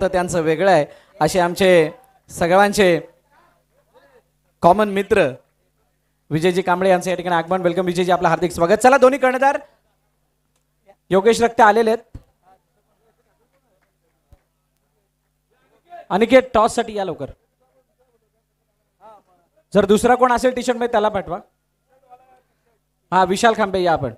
तर त्यांचं वेगळं आहे. असे आमचे सगळ्यांचे कॉमन मित्र विजयजी कांबळे यांचं या ठिकाणी आगमन. वेलकम विजयजी, आपलं हार्दिक स्वागत. चला दोन्ही कर्णधार योगेश रक्ते आलेले आहेत. अनिकेत टॉस साठी या लवकर. जर दुसरा कोण असेल टी शर्ट मध्ये त्याला पाठवा. हा विशाल खांबे या आपण.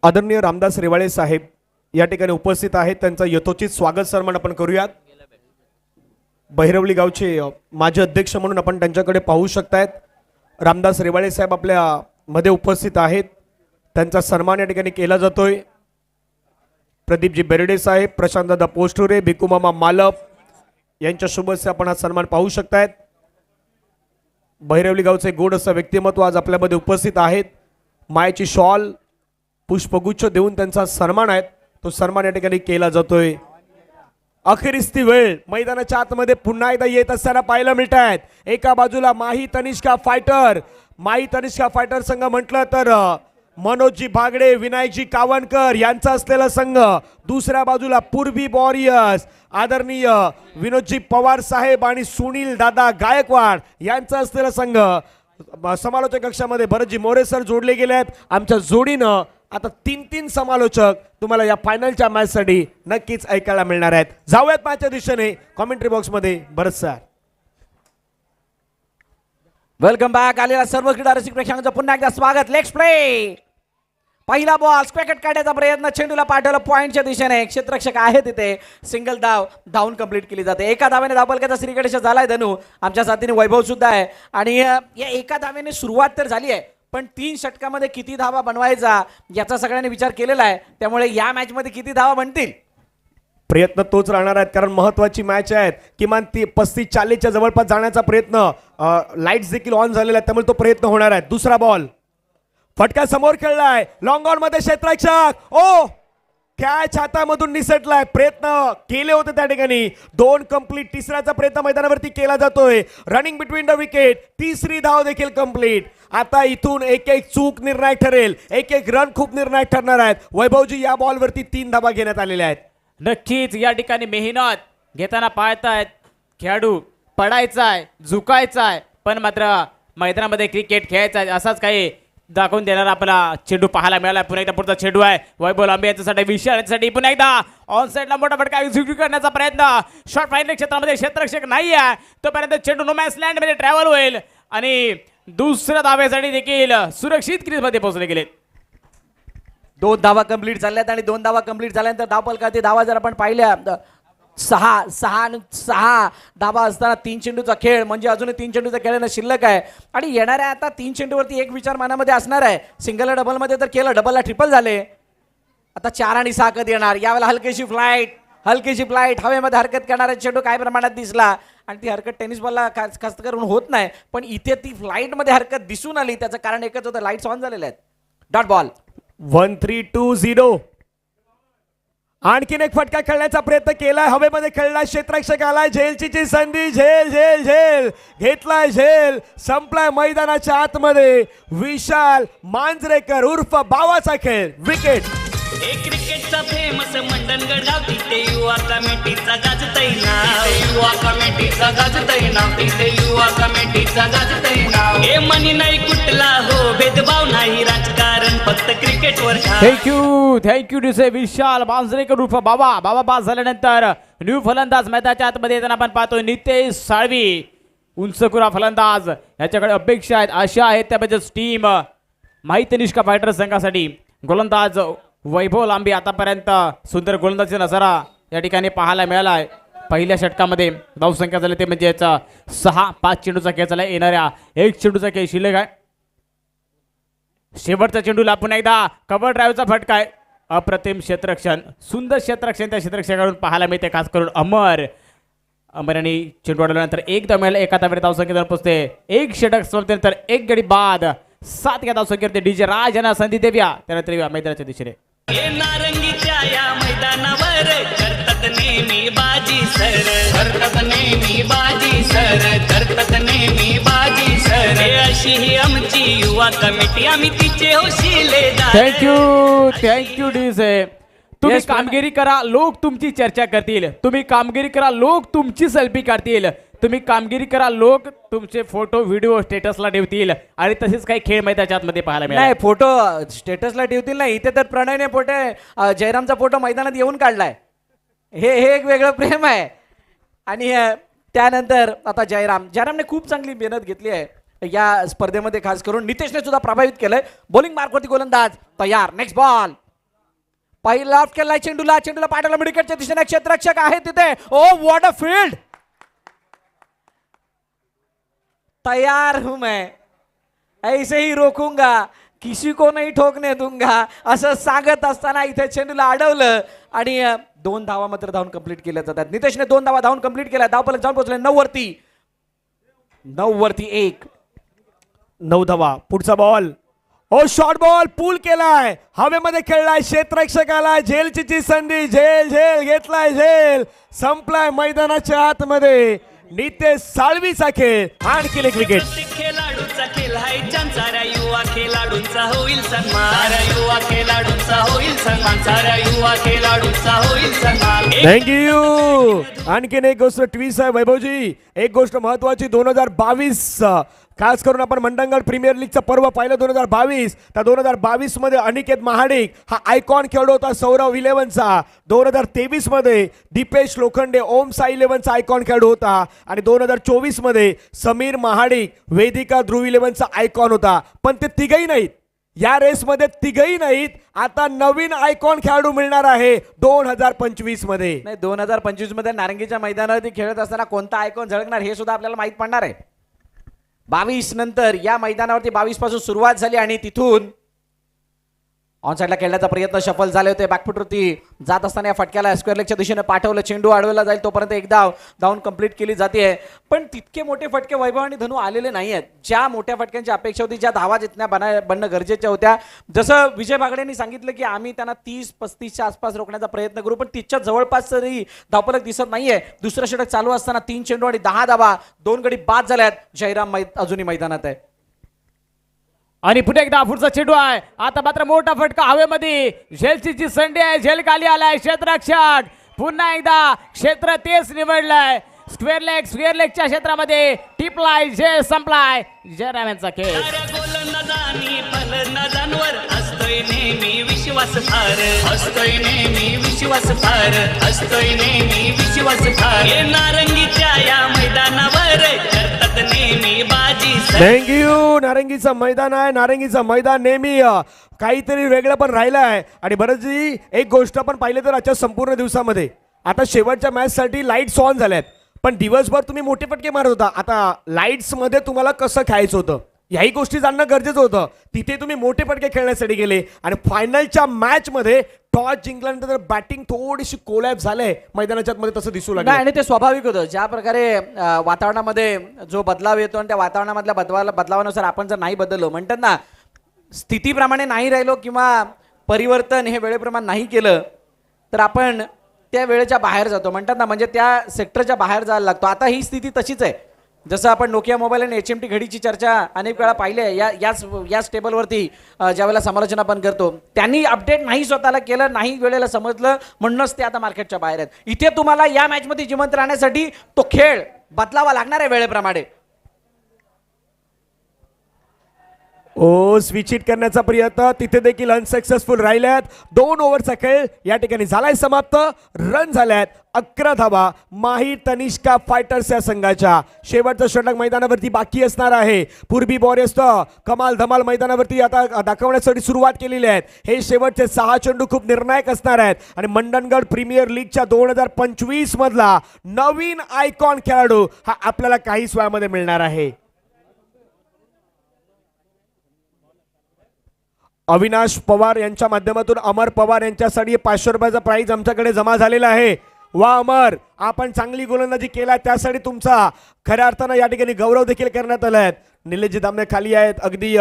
आदरणीय रामदास रेवाळे साहेब या ठिकाणी उपस्थित आहेत. त्यांचं यथोचित स्वागत सन्मान आपण करूयात. बहिरवली गावचे माजी अध्यक्ष म्हणून आपण त्यांच्याकडे पाहू शकतायत. रामदास रेवाळे साहेब आपल्या मध्ये उपस्थित आहेत. त्यांचा सन्मान या ठिकाणी केला जातोय. प्रदीपजी बेर्डे साहेब, प्रशांतदादा पोस्टुरे, भिकुमामा मालप यांच्या शुभेच्छा आपण हा सन्मान पाहू शकतायत. बहिरवली गावचे गोड असं व्यक्तिमत्व आज आपल्यामध्ये उपस्थित आहेत. मायेची शॉल पुष्पगुच्छ देऊन त्यांचा सन्मान आहे, तो सन्मान या ठिकाणी केला जातोय. अखेरीस ती वेळ मैदानाच्या आतमध्ये पुन्हा एकदा येत असताना पाहायला मिळत आहेत. एका बाजूला माही तनिष्का फायटर संघ म्हटलं तर मनोजजी भागडे, विनायकजी कावणकर यांचा असलेला संघ. दुसऱ्या बाजूला पूर्वी वॉरियर्स आदरणीय विनोदजी पवार साहेब आणि सुनील दादा गायकवाड यांचा असलेला संघ. समालोचक कक्षामध्ये भरतजी मोरे सर जोडले गेले आहेत. आमच्या जोडीनं आता 3 समालोचक तुम्हाला या फायनलच्या मॅच साठी नक्कीच ऐकायला मिळणार आहेत. जाऊयात मॅचच्या दिशेने. कॉमेंट्री बॉक्स मध्ये भरत सर. Welcome back. आलेला सर्व क्रीडा रसिक प्रेक्षकांचं पुन्हा एकदा स्वागत. Let's play. पहिला बॉल स्क्वेअर कट काढण्याचा प्रयत्न, चेंडूला पाठवलं पॉइंटच्या दिशेने. क्षेत्ररक्षक आहे तिथे. सिंगल धावून कंप्लीट केली जाते. एका धावेने धावफलकाचा श्रीगणेश झालाय धनु. आमच्या साथीने वैभव सुद्धा आहे. आणि या एका धावेने सुरुवात तर झाली आहे, पण 3 षटकामध्ये किती धावा बनवायचा याचा सगळ्यांनी विचार केलेला आहे. त्यामुळे या मॅच मध्ये किती धावा बनतील प्रयत्न तोच राहणार आहेत, कारण महत्वाची मॅच आहेत. किमान 35-40च्या जवळपास जाण्याचा प्रयत्न. लाईट्स देखील ऑन झालेला आहेत, त्यामुळे तो प्रयत्न होणार आहे. दुसरा बॉल फटका समोर खेळलाय. लॉंग ऑन मध्ये क्षेत्ररक्षक कॅच हातामधून निसटलाय. प्रयत्न केले होते त्या ठिकाणी. 2 कंप्लीट. तिसऱ्याचा प्रयत्न मैदानावरती केला जातोय. Running between the wicket. तिसरी धाव देखील कंप्लीट. आता इथून एक चूक निर्णायक ठरेल. एक रन खूप निर्णायक ठरणार आहेत. वैभवजी या बॉलवरती 3 धावा घेण्यात आलेल्या आहेत. नक्कीच या ठिकाणी मेहनत घेताना पाहतायत खेळाडू. पडायचा आहे, झुकायचा आहे, पण मात्र मैदानामध्ये क्रिकेट खेळायचा आहे असाच काही दाखवून देणारा आपला चेंडू पाहायला मिळाला. पुन्हा एकदा पुढचा चेंडू आहे वैभव लांबे याच्यासाठी, विशाल याच्यासाठी. पुन्हा एकदा ऑन साईडला मोठा फटका एक्झिक्यूट करण्याचा प्रयत्न. शॉर्ट फायनल क्षेत्रामध्ये क्षेत्ररक्षक नाही आहे तोपर्यंत चेंडू नो मॅच लँड मध्ये ट्रॅव्हल होईल आणि दुसऱ्या धावेसाठी देखील सुरक्षित क्रीजमध्ये पोहोचले गेले. 2 धावा कंप्लीट झाल्यात आणि 2 धावा कंप्लीट झाल्यानंतर धावफलकातील धावा जर आपण पाहिल्या 6 धावा असताना 3 चेंडूचा खेळ, म्हणजे अजूनही 3 चेंडूचा खेळ शिल्लक आहे. आणि येणाऱ्या आता 3 चेंडूवरती एक विचार मनामध्ये असणार आहे. सिंगल डबल मध्ये तर केलं, डबलला ट्रिपल झाले. आता 4 आणि 6 कधी येणार. यावेळेला हलकीशी फ्लाईट हवेमध्ये हरकत करणारा चेंडू काय प्रमाणात दिसला. आणि ती हरकत टेनिस बॉलला खास करून होत नाही, पण इथे ती फ्लाईट मध्ये हरकत दिसून आली. त्याचं कारण एकच होतं, लाईट्स ऑन झालेल्या आहेत. Dot ball. 1-3-2-0. आणखीन एक फटका खेळण्याचा प्रयत्न केलाय. हवेमध्ये खेळला. क्षेत्ररक्षक आलाय. झेलची संधी. झेल घेतलाय. झेल संपलाय मैदानाच्या आतमध्ये. विशाल मांजरेकर उर्फ बावाचा खेळ. विकेट. एक क्रिकेटचा फेमस मंडणगड गाव तिथे युवा कमिटीचा गाजतय नाव युवा कमिटीचा गाजतय नाव तिथे युवा कमिटीचा गाजतय नाव हे मनी नाही कुठला हो भेदभाव नाही राजकारण फक्त क्रिकेटवर थँक्यू डिसे विशाल बांजरेकर उर्फ बाबा बाबा पास झाल्यानंतर न्यू फलंदाज मैदानाच्या आतमध्ये येताना आपण पाहतो नितेश साळवी उंचकुरा फलंदाज याच्याकडे अपेक्षा आहेत आशा आहेत त्यामध्ये टीम माहिती निष्का फायटर संघासाठी गोलंदाज वैभव लांबी आतापर्यंत सुंदर गोलंदाजी नजारा या ठिकाणी पाहायला मिळाला आहे पहिल्या षटकामध्ये धावसंख्या झाली ते म्हणजे याचा 6-5 चेंडूचा खेळ झाला येणाऱ्या 1 चेंडूचा खेळ शिल्लक आहे शेवटच्या चेंडूला पुन्हा एकदा कव्हर ड्राईव्हचा फटका आहे अप्रतिम क्षेत्ररक्षण सुंदर क्षेत्ररक्षण त्या क्षेत्ररक्षकाकडून पाहायला मिळते खास करून अमर यांनी चेंडू अडवल्यानंतर एक धाव एका धावेत धावसंख्येवर पोहोचते एक षटक सोडल्यानंतर एक गडी बाद 7 या धावसंख्येवरती डीजे राज यांना संधी देव्या त्यानंतर मैदानाच्या दिशेने हे नारंगीच्या या मैदानावर करतात नेहमी बाजी सर करतात नेहमी बाजी सर करतात नेहमी बाजी सर हे अशी ही आमची युवा कमिटी आम्ही तिचे शिलेदार थँक्यू डीजे तुम्ही Yes, कामगिरी करा लोक तुमची चर्चा करतील तुम्ही कामगिरी करा लोक तुमची सेल्फी काढतील तुम्ही कामगिरी करा लोक तुमचे फोटो व्हिडिओ स्टेटसला ठेवतील आणि तसेच काही खेळ मैदानाच्या आतमध्ये पाहायला मिळाले नाही फोटो स्टेटसला ठेवतील नाही इथे तर प्रणयने फोटो जयरामचा फोटो मैदानात येऊन काढलाय हे एक वेगळं प्रेम आहे आणि त्यानंतर आता जयरामने खूप चांगली मेहनत घेतली आहे या स्पर्धेमध्ये खास करून नितेशने सुद्धा प्रभावित केलंय बॉलिंग मार्कवरती गोलंदाज तयार नेक्स्ट बॉल पहिला ऑफ केलाय चेंडूला पाठवला मिडविकेटच्या दिशेने क्षेत्ररक्षक आहे तिथे ओ व्हॉट अ फील्ड तैयार हूं मैं ऐसे ही रोखूंगा किसी को नहीं ठोकने दूंगा असं सांगत असताना इथे चेंडूला अडवलं आणि 2 धावा मात्र धावून कंप्लीट केल्या जातात नितेशने 2 धावा धावून कंप्लीट केल्या धावफलक जाऊन पोहोचले 9 वरती 1 9 धावा पुढचा बॉल ओ शॉर्ट बॉल पूल केलाय हवेमध्ये खेळलाय क्षेत्ररक्षकाला झेलची संधी झेल घेतलाय झेल संपलाय मैदानाच्या आतमध्ये नितेश साळवीचा खेळ आणखी एक विकेट खेळाडूचा खेळ हाय साऱ्या युवा खेळाडूंचा होईल सन्मान साऱ्या युवा खेळाडूंचा होईल सन्मान साऱ्या युवा खेळाडूंचा होईल सन्मान थँक्यू आणखीन एक गोष्ट ट्विस्ट आहे वैभवजी एक गोष्ट महत्वाची 2022 खास करून आपण मंडणगड प्रीमियर लीगचं पर्व पाहिलं 2022 त्या 2022 मध्ये अनिकेत महाडिक हा आयकॉन खेळाडू होता सौरव 11चा 2023 मध्ये दीपेश लोखंडे ओम साई 11चा आयकॉन खेळाडू होता आणि 2024 मध्ये समीर महाडिक वेदिका ध्रुव 11चा आयकॉन होता पण ते तिघही नाहीत या रेसमध्ये तिघही नाहीत आता नवीन आयकॉन खेळाडू मिळणार आहे 2025 मध्ये नाही 2025 मध्ये नारंगीच्या मैदानावरती खेळत असताना कोणता आयकॉन झळकणार हे सुद्धा आपल्याला माहित पडणार आहे 22 नंतर या मैदानावरती 22 पासून सुरुवात झाली आणि तिथून ऑन साइडला खेळण्याचा प्रयत्न सफल झाले होते बॅकफुटवरती जात असताना या फटक्याला स्क्वेअर लेगच्या दिशेने पाठवलं चेंडू अडवला जाईल तोपर्यंत एक धाव धावून कंप्लीट केली जाते पण तितके मोठे फटके वैभव आणि धनू आलेले नाही आहेत ज्या मोठ्या फटक्यांची अपेक्षा होती ज्या धावा जितण्या बनणं गरजेच्या होत्या जसं विजय बागडेंनी सांगितलं की आम्ही त्यांना 30-35च्या आसपास रोखण्याचा प्रयत्न करू पण तिच्या जवळपास तरी धावफलक दिसत नाहीये दुसरं षटक चालू असताना 3 चेंडू आणि 10 धावा 2 गडी बाद झाल्यात जयराम अजूनही मैदानात आहे आणि पुढे एकदा पुढचा चेंडू आहे आता मात्र मोठा फटका हवेमध्ये झेलची संधी आहे झेल खाली आलाय क्षेत्ररक्षक पुन्हा एकदा क्षेत्र तेच निवडलंय स्क्वेअर लेगच्या क्षेत्रामध्ये टिपलाय झेल संपलाय जयराम यांचा खेळ गोलंदाजांनी फलंदाजांवर असतोय नेहमी विश्वास फार असतोय नेहमी विश्वास फार असतोय नेहमी विश्वास फार हे नारंगीच्या या मैदानावर करतात नेहमी बाजी थँक्यू नारंगीचं मैदान आहे नारंगीचं मैदान नेहमी काहीतरी वेगळं पण राहिलं आहे आणि बरंचशी एक गोष्ट आपण पाहिलं तर आजच्या संपूर्ण दिवसामध्ये आता शेवटच्या मॅच साठी लाईट्स ऑन झाल्यात पण दिवसभर तुम्ही मोठे फटके मारत होता आता लाईट्स मध्ये तुम्हाला कसं खेळायचं होतं याही गोष्टी जाणणं गरजेचं होतं तिथे तुम्ही मोठे फटके खेळण्यासाठी गेले आणि फायनलच्या मॅच मध्ये टॉस जिंकल्यानंतर बॅटिंग थोडीशी कोलॅप झालंय मैदानाच्या मध्ये तसं दिसू लागलं आणि ते स्वाभाविक होतं ज्या प्रकारे वातावरणामध्ये जो बदलाव येतो आणि त्या वातावरणामधल्या बदलावानुसार आपण जर नाही बदललो म्हणतात ना स्थितीप्रमाणे नाही राहिलो किंवा परिवर्तन हे वेळेप्रमाणे नाही केलं तर आपण त्या वेळेच्या बाहेर जातो म्हणतात ना म्हणजे त्या सेक्टरच्या बाहेर जायला लागतो आता ही स्थिती तशीच आहे जसं आपण नोकिया मोबाईल आणि HMT घडीची चर्चा अनेक वेळा पाहिली आहे याच टेबलवरती ज्यावेळेला समालोचन आपण करतो, त्यांनी अपडेट नाही स्वतःला केलं, नाही वेळेला समजलं, म्हणूनच ते आता मार्केटच्या बाहेर आहेत. इथे तुम्हाला या मॅचमध्ये जिवंत राहण्यासाठी तो खेळ बदलावा लागणार आहे वेळेप्रमाणे. ओ स्विच हिट करण्याचा प्रयत्न तिथे देखील अनसक्सेसफुल राहिल्यात. 2 ओव्हरचा खेळ या ठिकाणी झालाय समाप्त. रन झाल्यात 11 धावा माही तनिष्का फायटर्स या संघाच्या. शेवटचं षटक मैदानावरती बाकी असणार आहे. पूर्वी वॉरियर्स कमाल धमाल मैदानावरती आता दाखवण्यासाठी सुरुवात केलेली आहे. हे शेवटचे 6 चेंडू खूप निर्णायक असणार आहेत आणि मंडणगड प्रीमियर लीगच्या 2025 मधला नवीन आयकॉन खेळाडू हा आपल्याला काहीच वेळामध्ये मिळणार आहे. अविनाश पवार यांच्या माध्यमातून अमर पवार यांच्यासाठी 500 रुपयाचा प्राइज आमच्याकडे जमा झालेला आहे. वा अमर, आपण चांगली गोलंदाजी केला त्यासाठी तुमचा खऱ्या अर्थानं या ठिकाणी गौरव देखील करण्यात आला आहे. निलेशजी दामने खाली आहेत. अगदी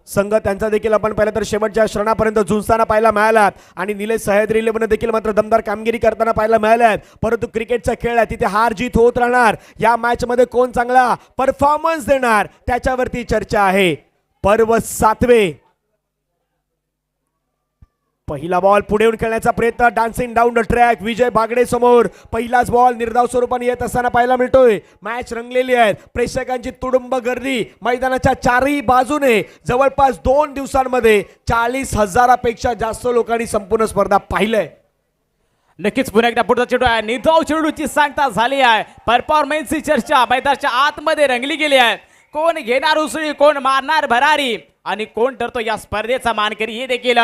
संघ त्यांचा देखील आपण पाहिलं तर शेवटच्या क्षणापर्यंत झुंजताना पाहायला मिळालात आणि निलेश सह्याद्री इलेव्हन देखील मात्र दमदार कामगिरी करताना पाहायला मिळाल्यात. परंतु क्रिकेटचा खेळ आहे, तिथे हार जीत होत राहणार. या मॅच मध्ये कोण चांगला परफॉर्मन्स देणार त्याच्यावरती चर्चा आहे. पर्व 7वे. पहिला बॉल पुढे येऊन खेळण्याचा प्रयत्न. डान्सिंग डाऊन द ट्रॅक विजय बागडे समोर. पहिलाच बॉल निर्धाव स्वरूपाने येत असताना पाहायला मिळतोय. मॅच रंगलेली आहे. प्रेक्षकांची तुडुंब गर्दी मैदानाच्या चारही बाजूने. जवळपास 2 दिवसांमध्ये 40,000पेक्षा जास्त लोकांनी संपूर्ण स्पर्धा पाहिलंय. नक्कीच पुन्हा एकदा पुढचा चेंडू आहे. निर्धाव चेंडूची सांगता झाली आहे. परफॉर्मन्सची चर्चा मैदानाच्या आतमध्ये रंगली गेली आहे. कोण घेणार उसळी, कोण मारणार भरारी आणि कोण ठरतो या स्पर्धेचा मानकरी हे देखील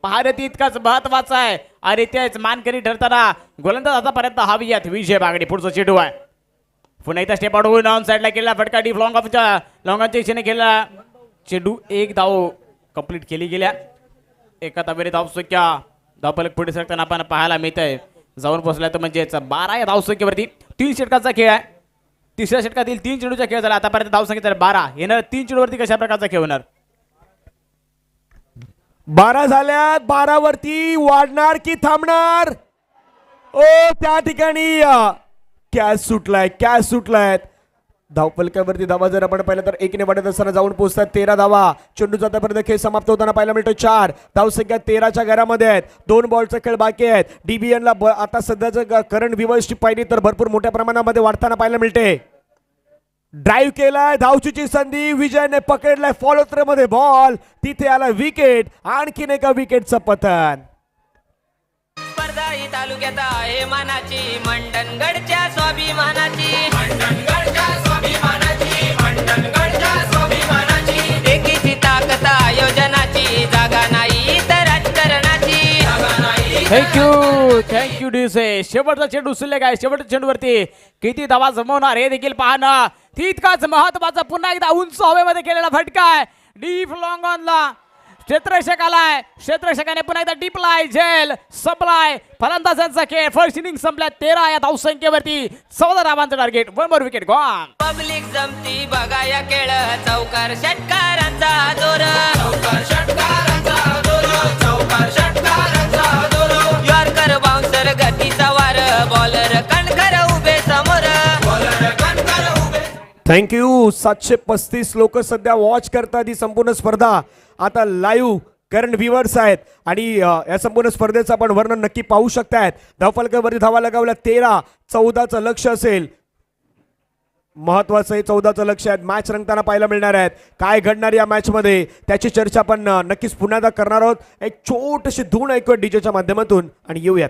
पाहणं तितकंच महत्वाचं आहे. आणि तेच मानकरी ठरताना गोलंदाज आतापर्यंत हवी आहेत विजय बागडे. पुढचा चेंडू आहे. पुन्हा एकदा स्टेप आउट ऑन साईडला केला फटका. डीप लॉंगच्या दिशेने केला चेंडू. 1 धाव कंप्लीट केली गेल्या. एका धावेने धावसंख्या धावफलक पुढे सरकताना आपण पाहायला मिळत आहे. जाऊन पोहोचला तर म्हणजेच 12 या धावसंख्येवरती. 3 षटकाचा खेळ आहे. तिसऱ्या षटकातील 3 चेंडूचा खेळ झाला. आतापर्यंत धावसंख्या तर 12. येणार 3 चेंडूवरती कशा प्रकारचा खेळ होणार? 12 झाल्यात. 12 वरती वाढणार की थांबणार? ओ त्या ठिकाणी कॅच सुटलाय. धावफलकावरती धावा जर आपण पाहिलं तर 1 ने वाढत असताना जाऊन पोहोचतात 13 धावा. चेंडू जातापर्यंत खेळ समाप्त होताना पाहायला मिळतो 4. धावसंख्या 13च्या घरामध्ये आहेत. 2 बॉलचा खेळ बाकी आहेत. DBNला आता सध्याचं करंट व्ह्यूअरशिप पाहिली तर भरपूर मोठ्या प्रमाणामध्ये वाढताना पाहायला मिळते. ड्राईव्ह केलाय. धावचीची संधी. विजयने पकडलाय फॉलो थ्रो मध्ये बॉल. तिथे आला विकेट. आणखीन एका विकेटचं पतन. स्पर्धा ही तालुक्यात आहे मानाची. मंडणगडच्या स्वाभिमानाची. मंडणगडच्या स्वाभिमानाची. मंडणगडच्या स्वाभिमानाची. एकीची ताकद आयोजनाची. जागा नाही तर राजकारणाची. थँक्यू डीसे. शेवटचा चेंडू शिल्लक आहे. शेवटच्या चेंडूवरती किती धावा जमवणार हे देखील पाहणं तितकाच महत्वाचं. पुन्हा एकदा उंच हवेमध्ये केलेला फटका आहे. डीप लॉंग ऑनला क्षेत्ररक्षक आलाय. क्षेत्ररक्षकाने पुन्हा एकदा डीपलाय. झेल संपलाय. फलंदाजांचा खेळ. फर्स्ट इनिंग संपल्या. 13 या धावसंख्येवरती 14 धावांचं target. 1 more wicket gone. Public जमती बघा या खेळ. चौकार षटकारांचा जोर. चौकार षटकारांचा जोर. चौकार षटकारांचा जोर. यॉर्कर बाउन्सर गतीचा वार. बॉलर कणखर उभे समोर. बॉलर कणखर उभे. थँक्यू. 735 लोक सध्या वॉच करतात ही संपूर्ण स्पर्धा. आता लाईव्ह करंट व्ह्यूअर्स आहेत आणि या संपूर्ण स्पर्धेचं आपण वर्णन नक्की पाहू शकतायत. धावफलकावरती धावा लगावल्या 13. 14चं लक्ष असेल. महत्वाचं हे 14चं लक्ष आहे. मॅच रंगताना पाहायला मिळणार आहेत. काय घडणार या मॅच मध्ये त्याची चर्चा आपण नक्कीच पुन्हा एकदा करणार आहोत. एक छोटीशी धून ऐकूया डीजेच्या माध्यमातून आणि येऊयात.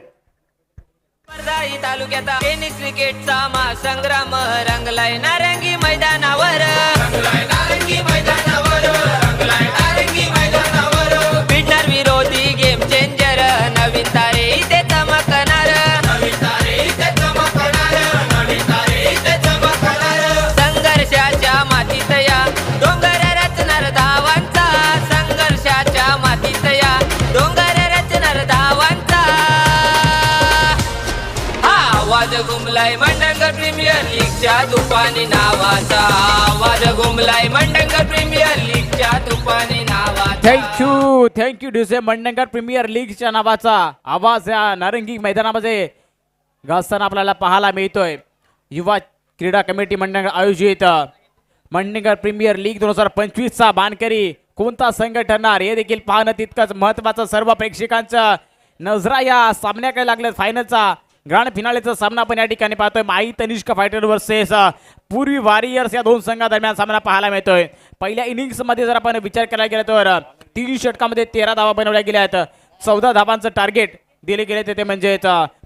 स्पर्धा ही तालुक्यात टेनिस क्रिकेटचा महासंग्राम रंगलाय नारंगी मैदानावर. रंगलाय नारंगी मैदानावर. रंगलाय नारंगी मैदानावर. भिडणार विरोधी गेम चेंजर. नवीन तारे इथे चमकणार. नवीन तारे इथे चमकणार. नवीन तारे इथे चमकणार. संघर्षाच्या मातीत या डोंगर रचणार धावांचा. संघर्षाच्या मातीत या डोंगर रचणार धावांचा. आवाज घुमलाय मंडणगड प्रीमियर लीगच्या तुफानी नावाचा. आवाज घुमलाय मंडणगड प्रीमियर लीगच्या तुफानी नावाचा. थँक्यू डीसे. मंडणगड प्रीमियर लीगच्या नावाचा आवाज या नारंगी मैदानामध्ये गाजताना आपल्याला पाहायला मिळतोय. युवा क्रीडा कमिटी मंडळ आयोजित मंडणगड प्रीमियर लीग 2025चा मानकरी कोणता संघ ठरणार हे देखील पाहणं तितकंच महत्त्वाचं. सर्व प्रेक्षकांचं नजरा या सामन्याकडे लागल्यात. फायनलचा ग्रँड फिनालेचा सामना आपण या ठिकाणी पाहतोय. माई तनिष्क फायटर वर्सेस पूर्वी वॉरियर्स या दोन संघादरम्यान सामना पाहायला मिळतोय. पहिल्या इनिंग्स मध्ये जर आपण विचार करायला गेला तर 3 षटकामध्ये 13 धावा बनवल्या गेल्या आहेत. 14 धावांचं टार्गेट दिले गेले ते म्हणजेच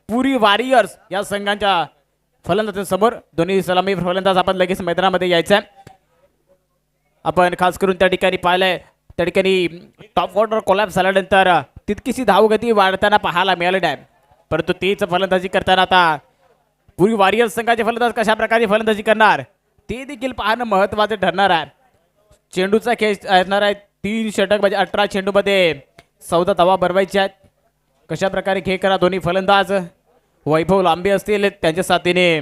पूर्वी वॉरियर्स या संघांच्या फलंदाजांसमोर. दोन्ही सलामी फलंदाज आपण लगेच मैदानामध्ये यायचं आहे. आपण खास करून त्या ठिकाणी पाहिलंय त्या ठिकाणी टॉप ऑर्डर कोलॅप्स झाल्यानंतर तितकीशी धावगती वाढताना पाहायला मिळाली आहे. परंतु तीच फलंदाजी करताना आता पूर्वी वॉरियर्स संघाचे फलंदाज कशा प्रकारे फलंदाजी करणार ते देखील पाहणं महत्त्वाचं ठरणार आहे. चेंडूचा खेळ असणार आहे. 3 षटक म्हणजे 18 चेंडूमध्ये 14 धावा बनवायच्या आहेत. कशा प्रकारे खेळ करा दोन्ही फलंदाज वैभव लांबे असतील त्यांच्या साथीने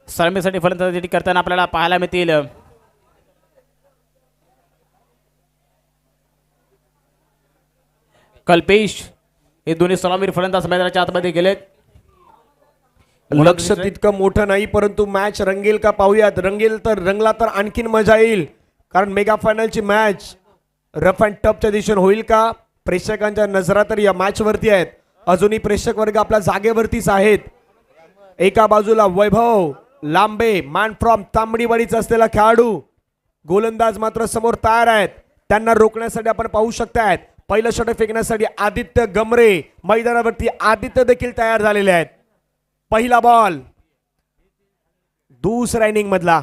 सलामीसाठी फलंदाजी करताना आपल्याला पाहायला मिळतील. कल्पेश हे दोन्ही सलामीर फलंदाज मैदानाच्या आतमध्ये गेलेत. लक्ष तितकं मोठं नाही परंतु मॅच रंगेल का पाहूयात. रंगला तर आणखीन मजा येईल कारण मेगा फायनलची मॅच रफ अँड टफच्या दिशेने होईल का. प्रेक्षकांच्या नजरा तर या मॅच वरती आहेत. अजूनही प्रेक्षक वर्ग आपल्या जागेवरतीच आहेत. एका बाजूला वैभव लांबे मॅन फ्रॉम तांबडीवाडीचा असलेला खेळाडू. गोलंदाज मात्र समोर तयार आहेत. त्यांना रोखण्यासाठी आपण पाहू शकतायत. पहिलं षटक फेकण्यासाठी आदित्य गमरे मैदानावरती. आदित्य देखील तयार झालेले आहेत. पहिला बॉल दुसऱ्या इनिंग मधला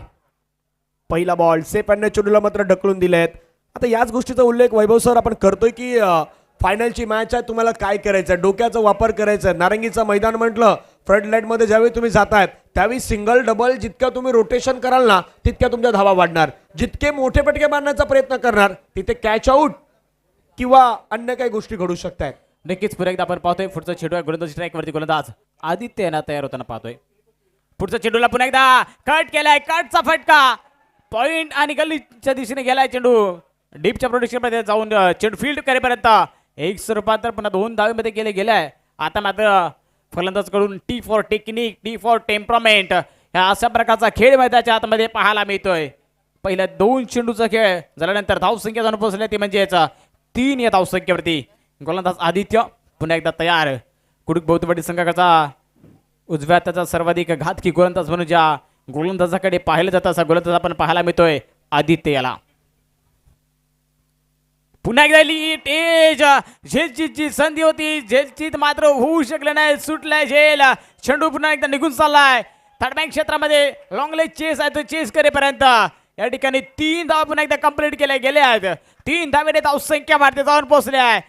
पहिला बॉल सेफ आणि चेंडूला मात्र ढकलून दिले आहेत. आता याच गोष्टीचा उल्लेख वैभव सर आपण करतोय की फायनलची मॅच आहे. तुम्हाला काय करायचं डोक्याचा वापर करायचा. नारंगीचं मैदान म्हटलं फ्रंट लाईट मध्ये ज्यावेळी तुम्ही जातायत त्यावेळी सिंगल डबल जितक्या तुम्ही रोटेशन कराल ना तितक्या तुमच्या धावा वाढणार. जितके मोठे फटके मारण्याचा प्रयत्न करणार तिथे कॅच आउट किंवा अन्य काही गोष्टी घडू शकतात. नक्कीच पुन्हा एकदा आपण पाहतोय पुढचा चेंडू आहे गोलंदाज स्ट्राईक वरती गोलंदाज आदित्य यांना तयार होताना पाहतोय. पुढचा चेंडूला पुन्हा एकदा कट केलाय. कटचा फटका पॉइंट आणि गल्लीच्या दिशेने गेलाय. चेंडू डीपच्या प्रोडक्शन मध्ये जाऊन चेंडू फील्ड करेपर्यंत एक रूपांतर पुन्हा 2 धावेमध्ये गेलाय. आता मात्र फलंदाज कडून T for technique T for temperament ह्या अशा प्रकारचा खेळ मैदानाच्या आतमध्ये पाहायला मिळतोय. पहिल्या 2 चेंडूचा खेळ झाल्यानंतर धावसंख्या जाणून पोहोचल्या ती म्हणजे 3 या धावसंख्येवरती. गोलंदाज आदित्य पुन्हा एकदा तयार. कुडूक बहुतवाडी संघाचा उजव्या हाताचा सर्वाधिक घातकी गोलंदाज म्हणून ज्या गोलंदाजाकडे पाहिलं जातं असा गोलंदाज आपण पाहायला मिळतोय आदित्य याला. पुन्हा एकदा लीट एज झेलची संधी होती. झेलचीत मात्र होऊ शकलं नाही. सुटलाय झेल. चेंडू पुन्हा एकदा निघून चाललाय. थर्ड बँक क्षेत्रामध्ये लॉंग लेग चेस आहे तो चेस करेपर्यंत या ठिकाणी 3 धावा पुन्हा एकदा कंप्लीट केल्या गेल्या आहेत. 3 धावेने धावसंख्या वाढते जाऊन पोहोचल्या आहे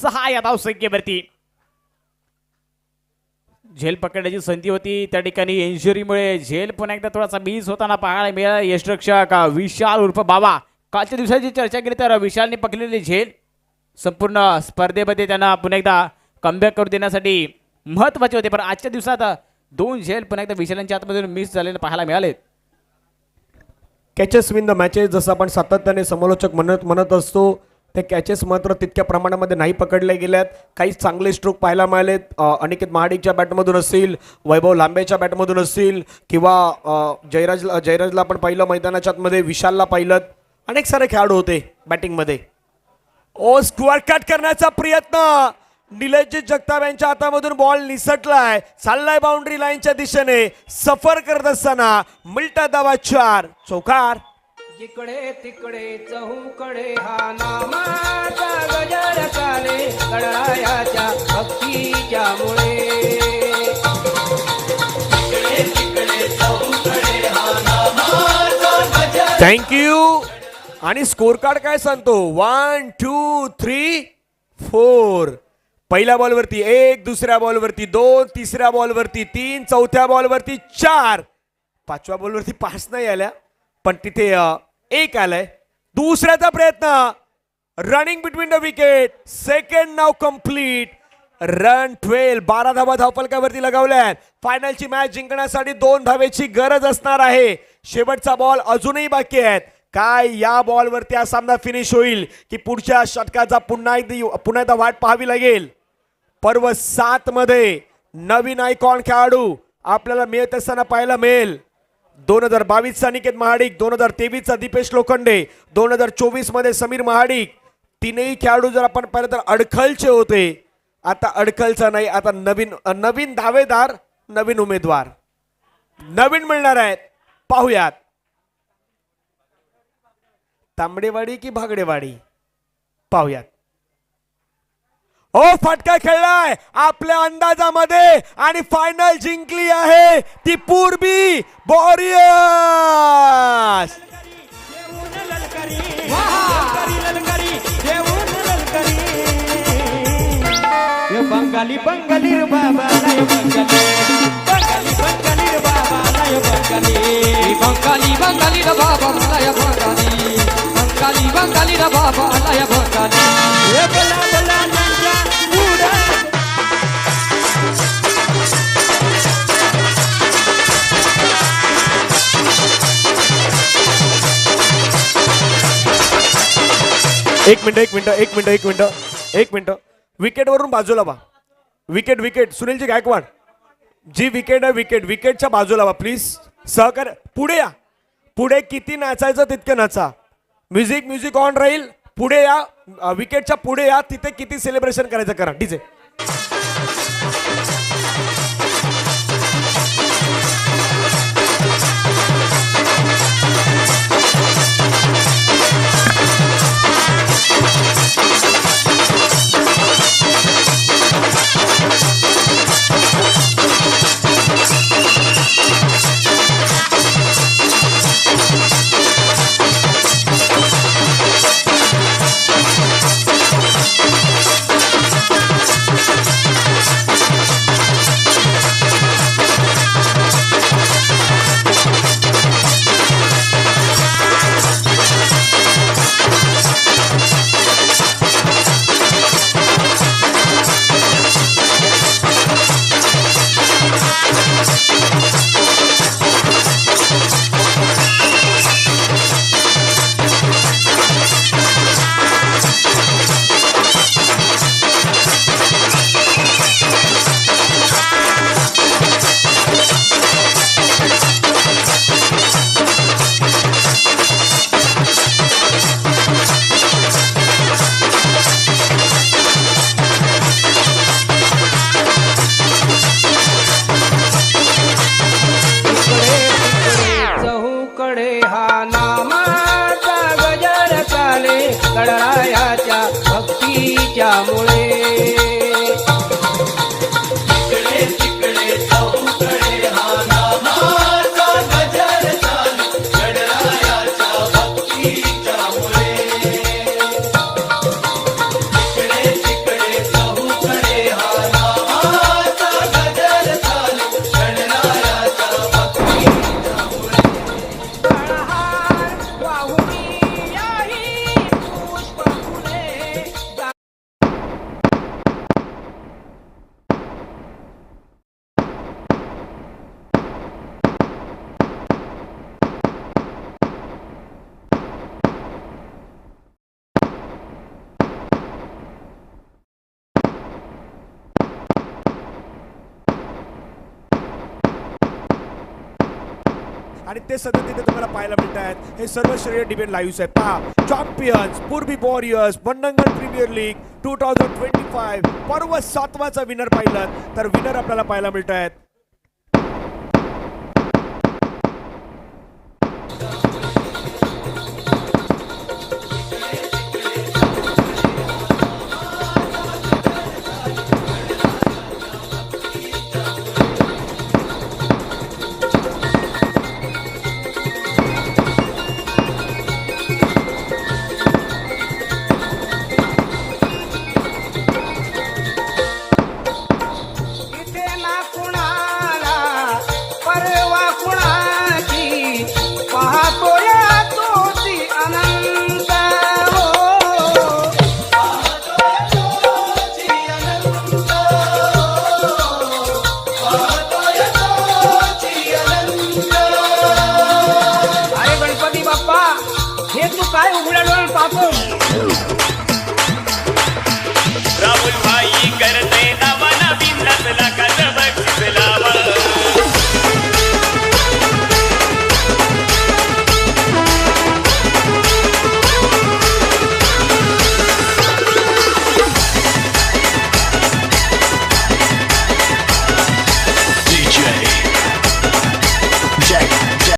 6 या धावसंख्येवरती. झेल पकडण्याची संधी होती त्या ठिकाणी इंजुरीमुळे झेल पुन्हा एकदा थोडासा मिस होताना पाहायला मिळाला. यष्टरक्षक विशाल उर्फ बाबा. कालच्या दिवसाची चर्चा केली तर विशालने पकडलेली झेल संपूर्ण स्पर्धेमध्ये त्यांना पुन्हा एकदा कमबॅक करून देण्यासाठी महत्वाचे होते. पण आजच्या दिवसात 2 झेल पुन्हा एकदा विशालांच्या आतमध्ये मिस झालेले पाहायला मिळाले. कॅचेस विन द मॅचेस जसं आपण सातत्याने समालोचक म्हणत असतो ते कॅचेस मात्र तितक्या प्रमाणामध्ये नाही पकडले गेल्यात. काही चांगले स्ट्रोक पाहायला मिळालेत. अनिकेत महाडिकच्या बॅटमधून असतील वैभव लांबेच्या बॅटमधून असतील किंवा जयराजला आपण पाहिलं मैदानाच्या आतमध्ये. विशालला पाहिलं. अनेक सारे खेळाडू होते बॅटिंगमध्ये. ओ स्क्वेअर कट करण्याचा प्रयत्न निलेशजी जगताप यांच्या हातामधून बॉल निसटलाय. चाललाय बाउंड्री लाईनच्या दिशेने. सफर करत असताना मिल्टा धावा 4 चौकार. जिकडे तिकडे चहूकडे हा नामाचा गजर चाले गणरायाच्या भक्तीच्या मुळे. थँक्यू. आणि स्कोर कार्ड काय सांगतो 1 2 3 4. पहिल्या बॉलवरती 1, दुसऱ्या बॉलवरती 2, तिसऱ्या बॉलवरती 3, चौथ्या बॉलवरती 4, 5व्या बॉलवरती 5 नाही आल्या पण तिथे 1 आलाय. दुसऱ्याचा प्रयत्न running between the wicket. Second now complete. Run 12 धावा धावफलकावरती लगावल्यात. फायनलची मॅच जिंकण्यासाठी 2 धावेची गरज असणार आहे. शेवटचा बॉल अजूनही बाकी आहेत. काय या बॉलवरती हा सामना फिनिश होईल की पुढच्या षटकाचा पुन्हा एकदा वाट पाहावी लागेल. पर्व 7 मध्ये नवीन आयकॉन खेळाडू आपल्याला मिळत असताना पाहायला मिळेल. 2022चा निकेत महाडिक, 2023चा दीपेश लोखंडे, 2024 मध्ये समीर महाडिक. तीनही खेळाडू जर आपण पाहिलं तर अडखलचे होते. आता अडखलचा नाही, आता नवीन दावेदार, नवीन उमेदवार नवीन मिळणार आहेत. पाहूयात तांबडेवाडी की भागडेवाडी, पाहूयात. ओ फटका खेळलाय आपल्या अंदाजामध्ये आणि फायनल जिंकली आहे ती पूर्वी वॉरियर्स. बंगाली बंगाली रे बाबा लय बंगाली बंगाली बंगाली रे बाबा लय बंगाली बंगाली बंगाली रे बाबा लय बंगाली बंगाली बंगाली रे बाबा लय बंगाली हे बला बला नंजा उडा. एक मिनिट विकेट वरून बाजूला बा. विकेट सुनीलजी गायकवाड जी विकेट आहे, विकेटच्या बाजूला बा प्लीज. सहकार्य पुढे या, पुढे किती नाचायचं तितके नाचा. म्युझिक ऑन राहील. पुढे या, विकेटच्या पुढे या, तिथे किती सेलिब्रेशन करायचं करा. डीजे गणरायाच्या भक्तीच्या मुळे आणि ते सध्या तिथे तुम्हाला पाहायला मिळत आहेत. हे सर्व श्रेय डिबेट लाईव्ह आहे. पहा चॅम्पियन्स पूर्वी वॉरियर्स बंडंगल प्रीमियर लीग 2025 पर्व 7वाचा विनर पाहिलं तर विनर आपल्याला पाहायला मिळत आहेत. काय उघड्या